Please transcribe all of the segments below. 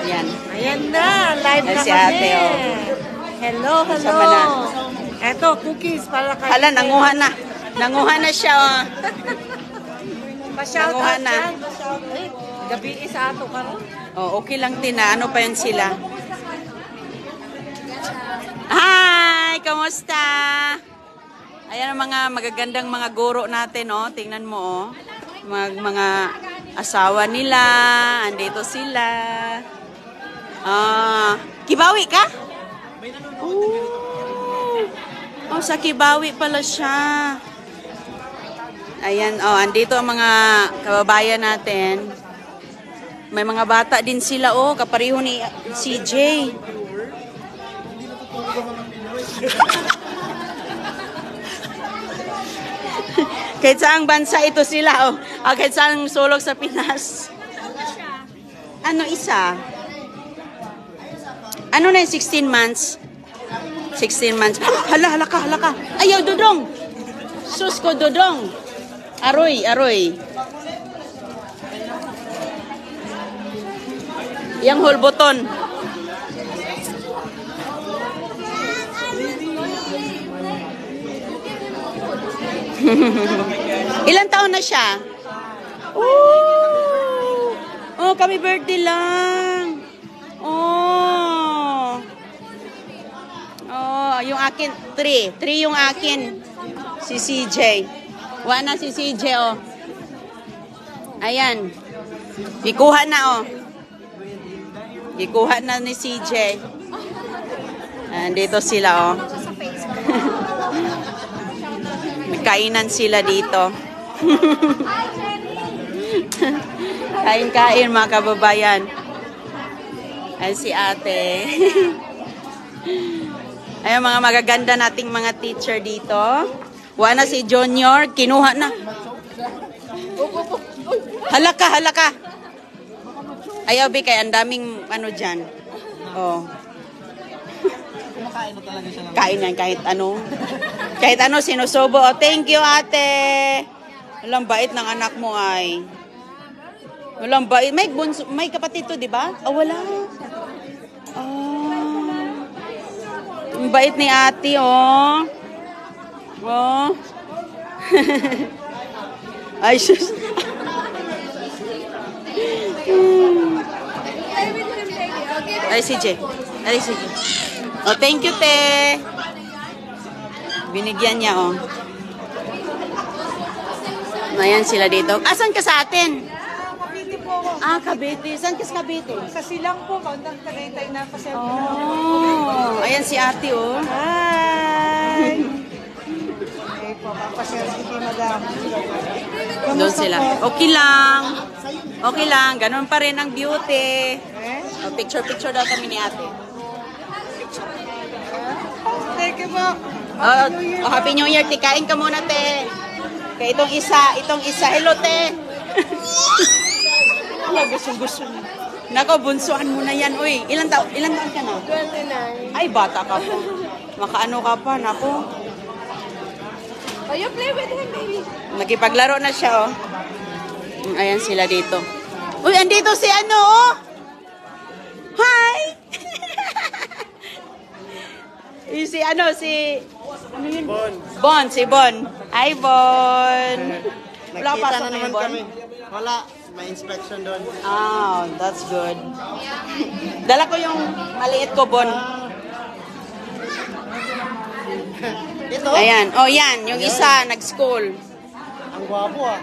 Yan. Ayan na, live na si kami. ate, oh. Hello, hello. Sama na. Eto, cookies para kayo. Hala, nanguha na. Nanguha na siya, oh. Pa-shout Nanguha out na. dyan. Gabi isa ato ka ron. Oh, okay lang, Tina. Ano pa yun sila? Hi! Kamusta? Ayan ang mga magagandang mga guro natin, oh. Tingnan mo, oh. Mga asawa nila. Andito sila. Kibawi ka? Oh, sa Kibawi pala siya. Ayan, oh, andito ang mga kababayan natin. May mga bata din sila, oh, kapareho ni CJ. Kahit saang bansa ito sila, oh. Kahit saang sulok sa Pinas. Ano isa? Ano na yung 16 months? 16 months. Hala, hala ka, hala ka. Ayaw, Dodong. Sus ko, Dodong. Aroy, aroy. Yang whole button. Ilang taon na siya? Oh, kami birthday lang. Oh, yung akin, 3. 3 yung akin. Si CJ. Wala na si CJ, oh. Ayan. Ikuha na, oh. Ikuha na ni CJ. Andito sila, oh. Nagkainan sila dito. Kain-kain, mga kababayan. Ay, si ate. Ayun, mga magaganda nating mga teacher dito. Wala na si Junior. Kinuha na. Halaka, halaka. Ayaw, Bi, kaya ang daming ano dyan. Oh. Kumakain na talaga siya. Kain yan, kahit ano. Kahit ano, sinusubo. Oh, thank you, ate. Walang bait ng anak mo ay. Walang bait. May kapatid to, di ba? Wala. Ang bait ni ate, oh. Oh. Ay, sus. Ay, CJ. Ay, CJ. Oh, thank you, te. Binigyan niya, oh. Ayan sila dito. Asan ka sa atin? Cavite po ako. Cavite. Saan ka sa Cavite? Sa Silang po, bandang Tagaytay na pa Oh, ayan si ate, oh. Hi! Okay po, papashare si madam. Doon sila. Okay lang. Okay lang. Ganun pa rin ang beauty. Oh, picture-picture daw kami ni ate. Thank you po. Happy New Year. Tikain ka muna, te. Kaya itong isa. Hello, te. Wala, gusto. Nako, bunsuan mo na yan. Uy, ilan taon ka na? 29. Ay, bata ka po. Makaano ka pa, nako. Oh, you play with him, baby. Nagipaglaro na siya, oh. Ayan sila dito. Uy, andito si ano, oh. Hi! Si ano, si... Ano yun? Bon, si Bon. Hi, Bon. Wala Nakita pasok na na naman yung Bon? kami. Wala. May inspection doon. Oh, that's good. Dala ko yung maliit ko, Bon. Ito? Ayan. Oh, yan. Yung isa, nag-school. Ang gwapo ah.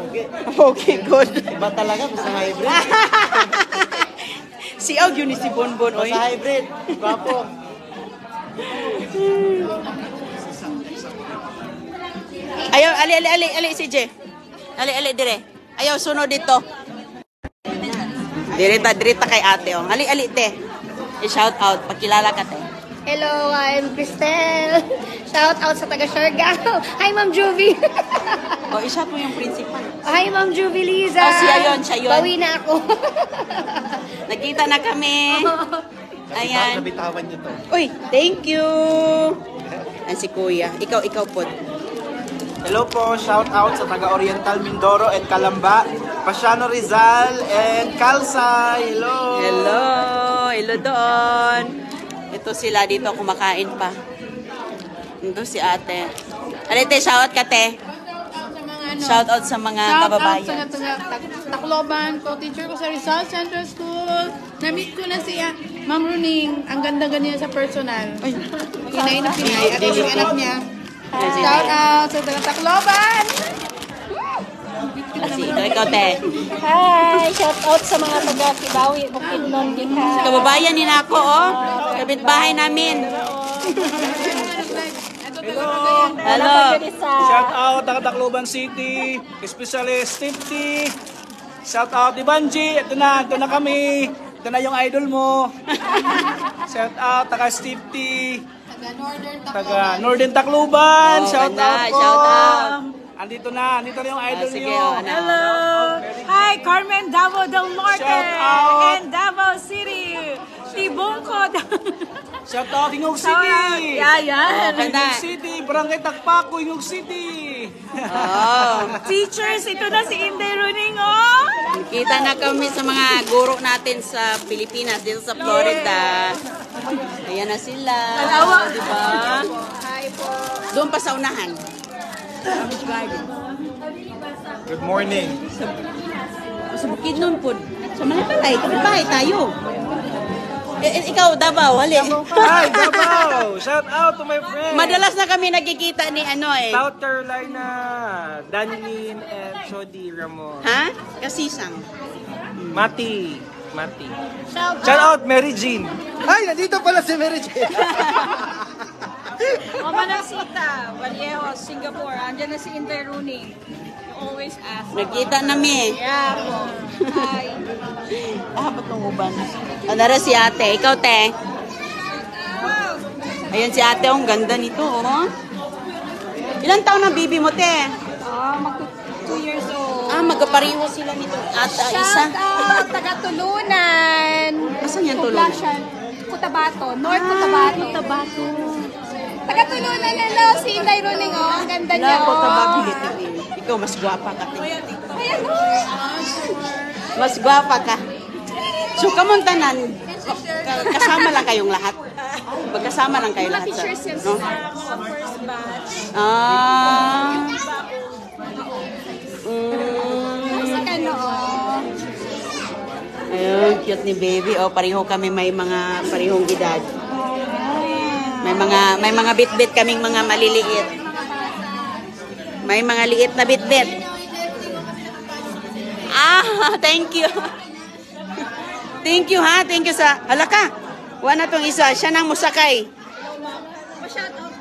Okay. Okay, good. Iba talaga sa hybrid. Si Og yun si Bonbon, oy. Sa hybrid. Gwapo. Ayaw, ali, si J. Ali, dire. Ayaw, sunod dito. Dirita kay ate, oh. Ali, te. I-shout out, pagkilala ka, te. Hello, I'm Cristel. Shout out sa taga Siargao. Hi, Ma'am Juvie. Oh, i-shout mo yung principal. Hi, Ma'am Juvie Liza. Oh, siya yun. Bawi na ako. Nagkita na kami. Ayan. Nabitawan niyo to. Uy, thank you. Ayan si Kuya. Ikaw po. Hello po, shout out sa taga Oriental Mindoro and Calamba, Pasiano Rizal and Calsay. Hello. Hello. Hello doon. Ito sila dito kumakain pa. Ito si ate. Alite, shout ka te. Shout out sa mga kababayan. Shout out sa Tacloban, co-teacher ko sa Rizal Central School. Na-meet ko na siya, Ma'am Runing. Ang ganda-ganda niya sa personal. Pinay na Pinay. At yung anak niya. Shout out sa Tacloban. Ito, ikaw te. Hi! Shout out sa mga taga Kibawi, Bukidnon, Giha. Kababayan ni Nako, oh. Kapitbahay namin. Hello. Shout out Tacloban City, especially Steve. Shout out di Banji, ito na kami. Ito na yung idol mo. Shout out taga Steve, taga Northern Tacloban. Oh, Shout ganda. out po. Shout out. Andito na yung idol Sige, niyo. oh, ano. Hello! Hi, Carmen Davao del Norte Shout out. and Davao City. Tibungkod. Shout out Ingog Shout out. City. Yan. Ganda. Ingog City, Barangay Takpaco, Ingog City. Oh. Teachers, ito na si Inday Runing, oh. Kita na kami sa mga guro natin sa Pilipinas, dito sa Florida. Ayan na sila. Dalawa. Diba? Doon pa sa unahan. Good morning. Sa Bukidnon po. Sa Malapalay, kapitbahay tayo. Ikaw, Davao, hali. Hi, Davao. Shout out to my friends. Madalas na kami nagkikita ni ano eh. South Carolina, Danlin and Chody Ramon. Ha? Kasisang. Mati. Shout out Mary Jean. Ay, nandito pala si Mary Jane. Mama ng Sita, Vallejo, Singapore. Andiyan na si Inday Runing. Always ask. Nagkita namin. Yeah po. Hi. Dapat ng uban. Anara si ate. Ikaw, te. Ayan si ate. Ang ganda nito, oh. Ilang taon na bibi mo, te? Mag 2 years old. Magkapariho sila nito. Ata, isa. Shout out, taga Tulunan. Asan yan tulong? Cotabato, North Cotabato. Taga Tulunan, hello, si Inday Runing, oh. Ang ganda niya, Wala ko oh. tababili. Ikaw, mas gwapa ka. Te. Ayan, Mas gwapa ka. So, kamuntanan, kasama lang kayong lahat. Magkasama lang kayo lahat. No? First batch. Saka oh. Ayun, cute ni baby. Oh, pareho kami may mga parehong edad. May mga bit-bit kaming mga maliliit. May mga liit na bit-bit. Thank you. Thank you ha. Thank you sa halaka. Wala tong isa. Siya nang musakay.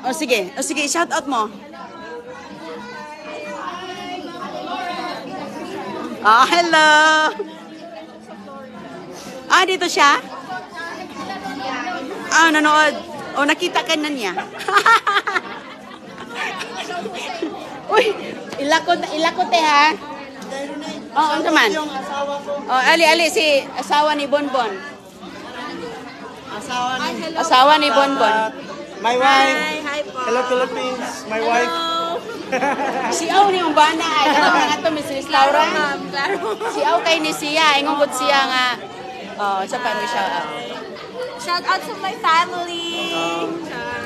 O sige. Shout out mo. Hello. Dito siya? Nanood. Nakita ka na niya. Uy, ilakot ha. Ano naman? Ali, si asawa ni Bonbon. Asawa ni Bonbon. My wife. Hi po. Hello, Philippines. My wife. Si Aw ni Umbana ay katong nga to Miss Restaurant. Claro. Si Aw kay ni siya, ingungod siya nga. Sa paano siya? Shout out to my family.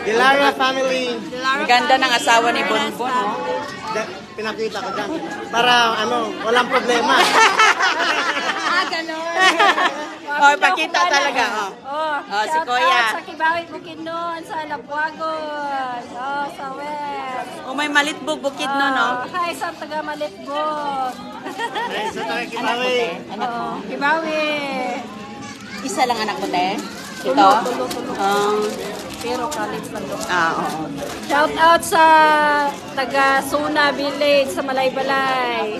Dilara family. Ang ganda ng asawa ni Bonbon, oh. Pinakita ko dyan. Para walang problema. Ganon. Pakita talaga, si Shout Kuya. out sa Kibawi, Bukidnon, sa Labuagon, sa West. May Malitbog bukid no, no? Hi, sa taga Malitbog. Ay, sa tayo Kibawi. Anak mo. Kibawi. Isa lang anak mo, te? Ito? Pero college lang doon. Oo. Shout out sa taga Suna Village sa Malaybalay.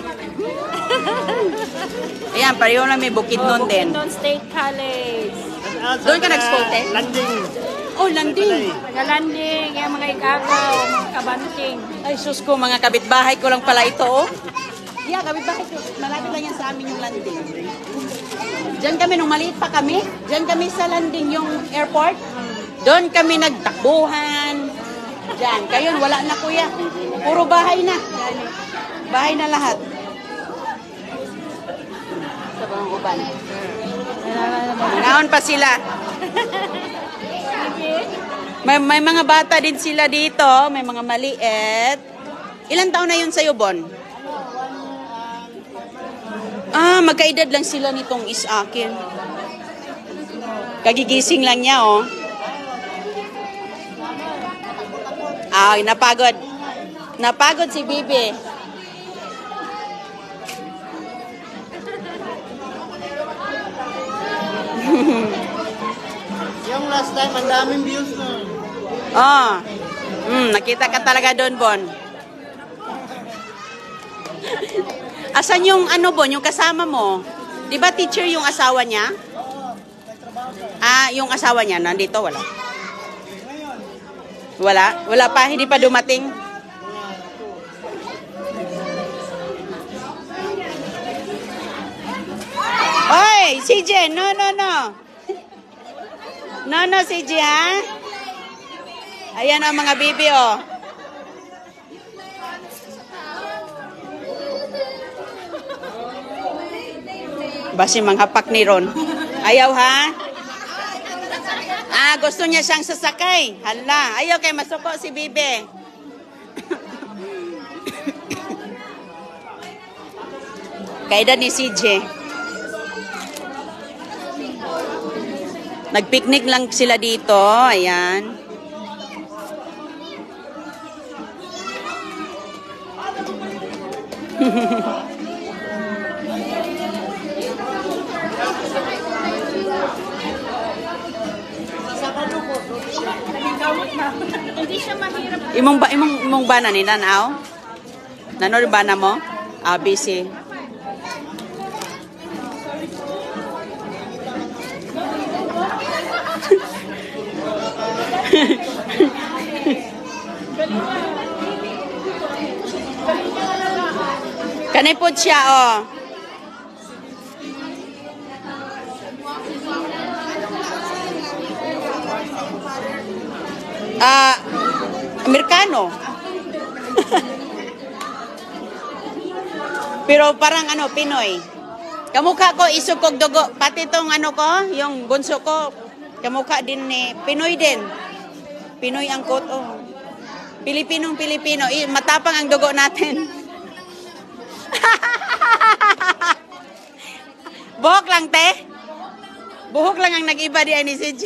Ayan, pareho na may bukid nun din. Bukidnon State College. Doon ka nag-school, te? Landing. Oh, landing. Taga Landing, yung mga ikagaw, mga kabanting. Ay, sus ko, mga kapitbahay ko lang pala ito, oh. Yeah, kapitbahay ko. Malapit lang yan sa amin yung landing. Diyan kami, nung maliit pa kami, diyan kami sa landing yung airport. Doon kami nagtakbuhan. Diyan. Kayon, wala na kuya. Puro bahay na. Bahay na lahat. Sa bang uban. Naon pa sila. May mga bata din sila dito. May mga maliit. Ilan taon na yun sa'yo, Bon? Magkaedad lang sila nitong is-akin. Kagigising lang niya, oh. Napagod. Napagod si Bibi. Yung last time, ang daming views na. Nakita ka talaga doon, Bon. Asan yung Bon, yung kasama mo? Di ba teacher yung asawa niya? Yung asawa niya, nandito, wala. Wala pa, hindi pa dumating. Oy, CJ, no. No, CJ, ha? Ayan ang mga bibi, oh. Basi manghapak ni Ron. Ayaw, ha? Gusto niya siyang sasakay. Hala, ayaw kay masuko si Bibi. Kaedad ni CJ. Nagpiknik lang sila dito. Ayan. Hindi siya mahirap. Imong bana ni Nanaw? Nanod bana mo? Busy. Kanay po siya, oh. Amerikano. Pero parang Pinoy. Kamukha ko isukog dugo. Pati tong ko, yung bunso ko. Kamukha din ni Pinoy din. Pinoy ang kot, oh. Pilipino. Matapang ang dugo natin. Buhok lang, te. Buhok lang ang nag-iba di ni CJ.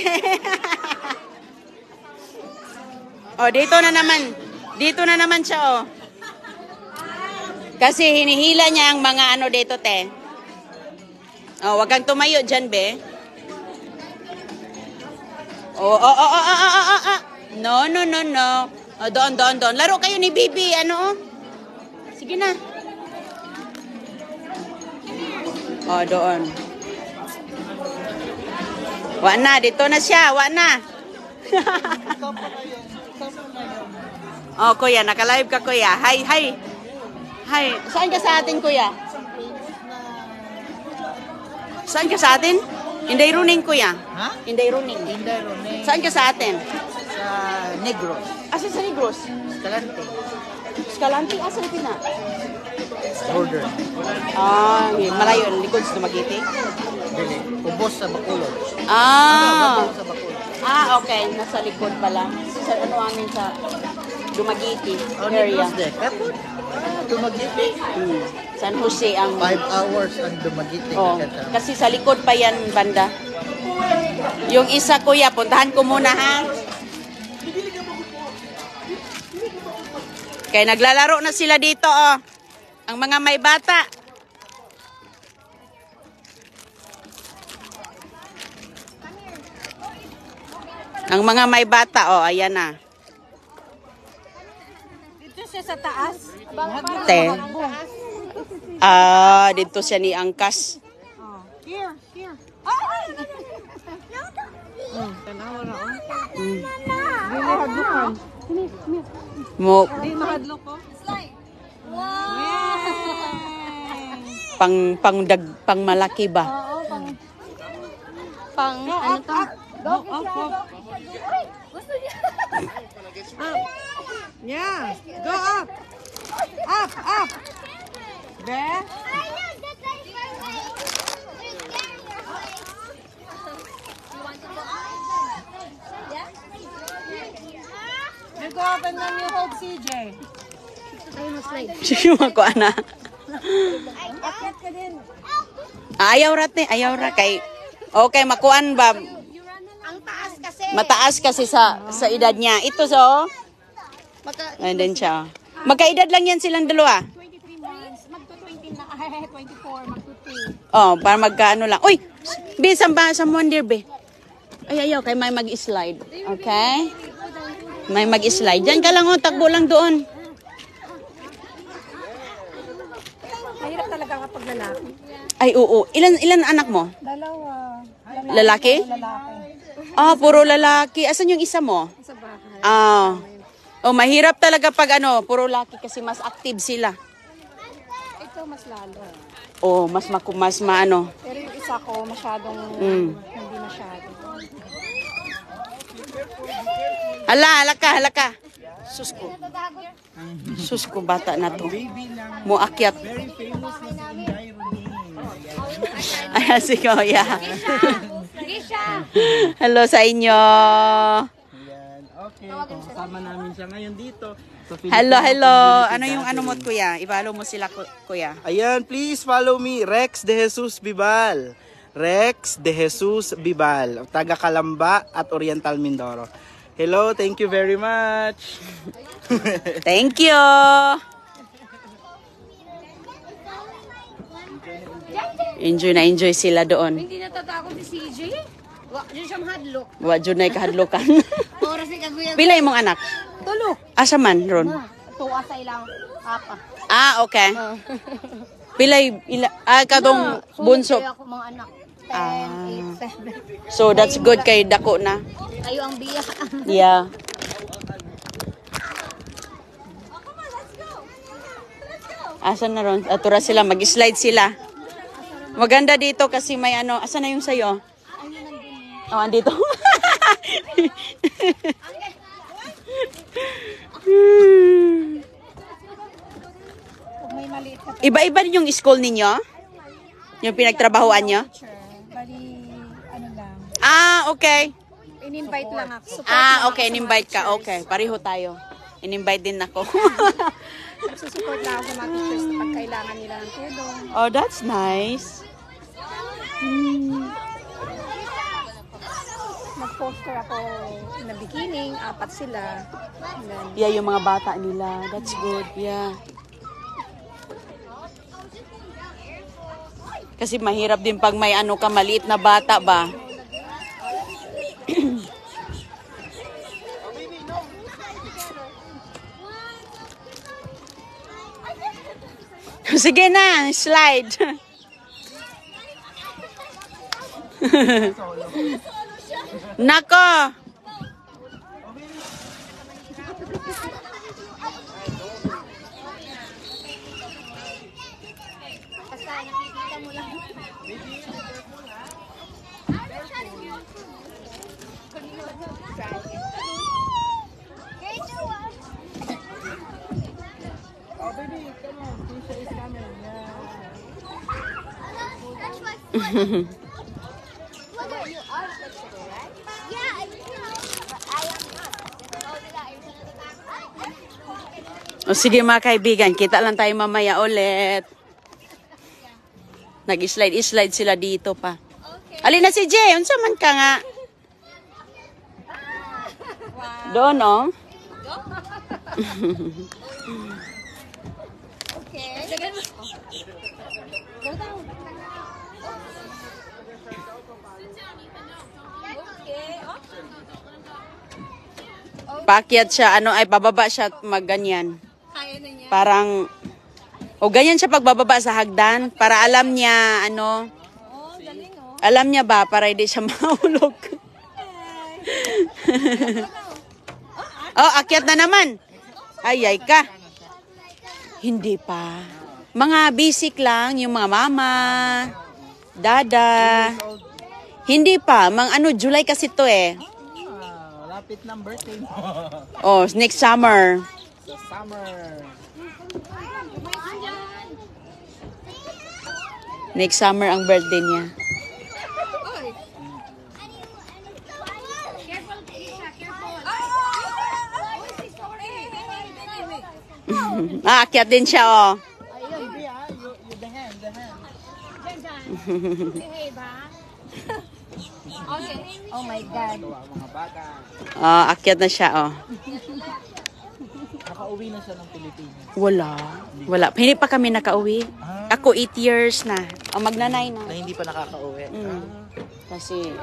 Dito na naman siya, oh. Kasi hinihila niya ang mga dito, te. Wag kang tumayo dyan, be. No. Doon. Laro kayo ni Bibi, Sige na. Doon. Dito na siya, kuya, naka-live ka, kuya. Hi. Saan ka sa atin, kuya? Saan ka sa atin? Inday Runing, kuya. Ha? Inday Runing. Inday Runing. Saan ka sa atin? Sa Negros. Asa sa Negros? Escalante. Escalante, asa na pina? Border. Malayo, likod sa Dumaguete. Dili. Ubos sa Bacolod. Sa Bacolod. Okay. Nasa likod pala. Sa amin sa Dumaguete area. Negros de. Kapot. Dumaguete. San Jose ang... 5 hours ang Dumaguete. Kasi sa likod pa yan, banda. Yung isa, kuya, puntahan ko muna, ha? Kaya naglalaro na sila dito, oh. Ang mga may bata. Ang mga may bata, oh, ayan na. Dito siya sa taas. Te. Dito siya ni Angkas. Here. Tanawa na, Mo Di mahadlok ko. pang malaki ba? Ano to? Yeah. Go up. Up. There. open lang yung hold CJ. Sige ko ana. Akyat ka din. Ayaw ra kay okay makuan ba? Ang taas kasi. Mataas kasi sa edad niya. Ito so. Nandun siya. Magkaedad lang yan silang dalawa. 23 months. Magto-20 na. 24. Magto-2. Oh, para magkaano lang. Uy! Be, samba sa wonder, be. Ay, ayaw. Kay may mag-slide. Okay? May mag-slide. Diyan ka lang, oh. Takbo lang doon. Mahirap talaga kapag lalaki. Ay, oo. Ilan anak mo? Dalawa. Lalaki? Ah, puro lalaki. Asan yung isa mo? Sa bahay. Ah. Oh, mahirap talaga pag puro lalaki kasi mas active sila. Ito mas lalo. Oh, mas maano. Pero yung isa ko masyadong Mm. hindi masyado. Hala ka. Sus ko, bata na to. Mo akyat. Ayan si Kuya. Hello sa inyo. Ayan, okay. Kasama namin siya ngayon dito. Hello. Ano yung mo, Kuya? I-follow mo sila, Kuya. Ayan, please follow me, Rex De Jesus Bibal. Rex De Jesus Bibal, taga Calamba at Oriental Mindoro. Hello, thank you very much. Thank you. Enjoy sila doon. Hindi natatakot si CJ. Diyan siya mahadlok. Wadyo na kahadlokan. Oras ni kaguya. Pila imong anak? Tulo. Asa man, Ron? Tuwa sa ilang apa. Ah, okay. Kadong bunso. Ako mga anak. 10, 8, 7. So, that's good kay dako na. Kayo ang biya. Yeah. Asan na ron? Atura sila, mag-slide sila. Maganda dito kasi may asan na yung sayo? Oh, andito. May maliit na Iba-iba din yung school ninyo? Yung pinagtrabahoan nyo? teacher. Bali, ano lang. Ah, okay. In-invite lang ako. Okay. In-invite ka. Okay. Pareho tayo. In-invite din ako. Susupport lang ako sa mga teachers pag kailangan nila ng tulong. Oh, that's nice. Nag-poster ako na bikini, 4 sila. And then, Yeah, yung mga bata nila. That's good. Yeah. Kasi mahirap din pag may maliit na bata ba? Sige na, slide. Nako. Basta nakikita mo lang. O sige mga kaibigan, kita lang tayo mamaya ulit. Nag-slide sila dito pa. Alin na si Jay, unsa man ka nga? Doon, oh. Paakyat siya, pababa siya at magganyan. Kaya na niya. Parang, ganyan siya pagbababa sa hagdan, para alam niya, alam niya ba, para hindi siya mahulog. Akyat na naman. Ay ka. Hindi pa. Mga basic lang, yung mga mama, dada. Hindi pa, July kasi to eh. Lapit ng birthday mo. Oh, next summer. Sa summer. Next summer ang birthday niya. Careful, Keisha, careful. Akyat din siya, oh. Oh my God. Akyat na siya, oh. Nakauwi na siya ng Pilipinas. Wala. Hindi pa kami nakauwi. Ako 8 years na. Magnanay na. Na hindi pa nakakauwi. Kasi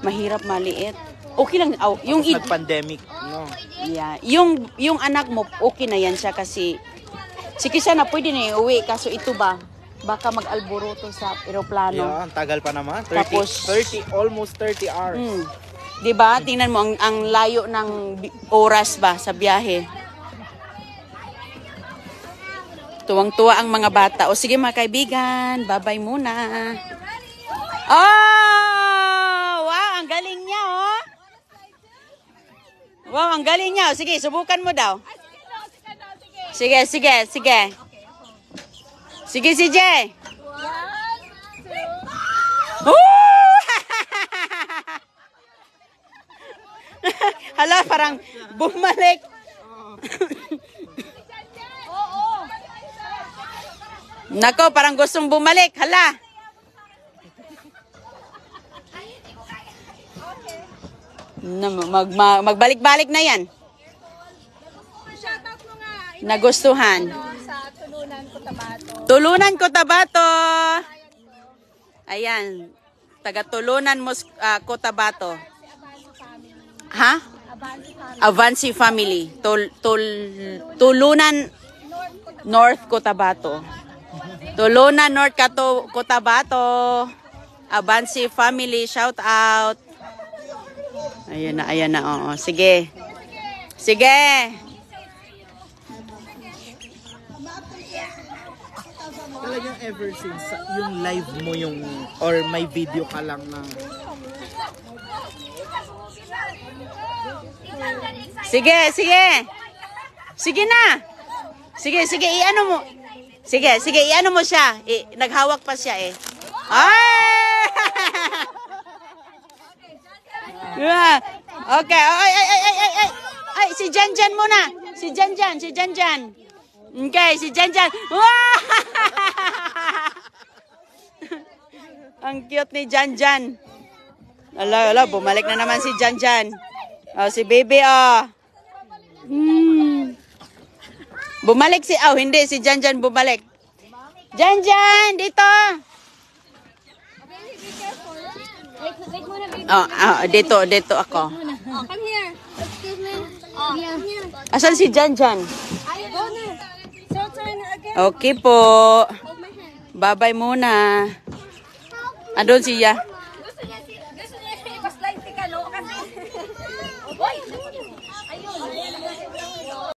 mahirap maliit. Okay lang. Yung Nag-pandemic, no? yeah, yung anak mo, okay na yan siya kasi sige siya na pwede na uwi. Kaso ito ba? Baka mag-alboroto sa eroplano. Yeah, ang tagal pa naman. Tapos- almost 30 hours. Diba? Tingnan mo ang layo ng oras ba sa biyahe. Tuwang-tuwa ang mga bata. O sige mga kaibigan, bye-bye muna. Oh! Wow, ang galing niya, oh. Wow, ang galing niya. Sige, subukan mo daw. Sige. Sige, CJ. Hala, parang bumalik. Nako, parang gustong bumalik. Hala. Magbalik-balik na yan. Shoutout mo nga. Nagustuhan. Sa Tulunan Cotabato. Tulunan Cotabato. Ayan. Taga Tulunan Cotabato. Ha? Avanci family. Tulunan North Cotabato. Tulunan North Cotabato. Avanci family, shout out. Ayan na, oo. Sige. Talagang ever since yung live mo or may video ka lang na Sige na. Sige, iano mo. Sige, iano mo siya. Naghawak pa siya eh. Ay! Yeah. Okay. Ay, si Janjan muna. Si Janjan. Okay, si Janjan. Wow! Ang cute ni Janjan. Ala, bumalik na naman si Janjan. Oh, si baby, oh. Bumalik hindi, si Janjan bumalik. Janjan, dito. Wait muna, baby. Dito ako. Oh, come here. Excuse me. Oh, come here. Asan si Janjan? Ayaw, go na. So, turn again. Okay po. Hold my hand. Bye-bye muna. Andun siya.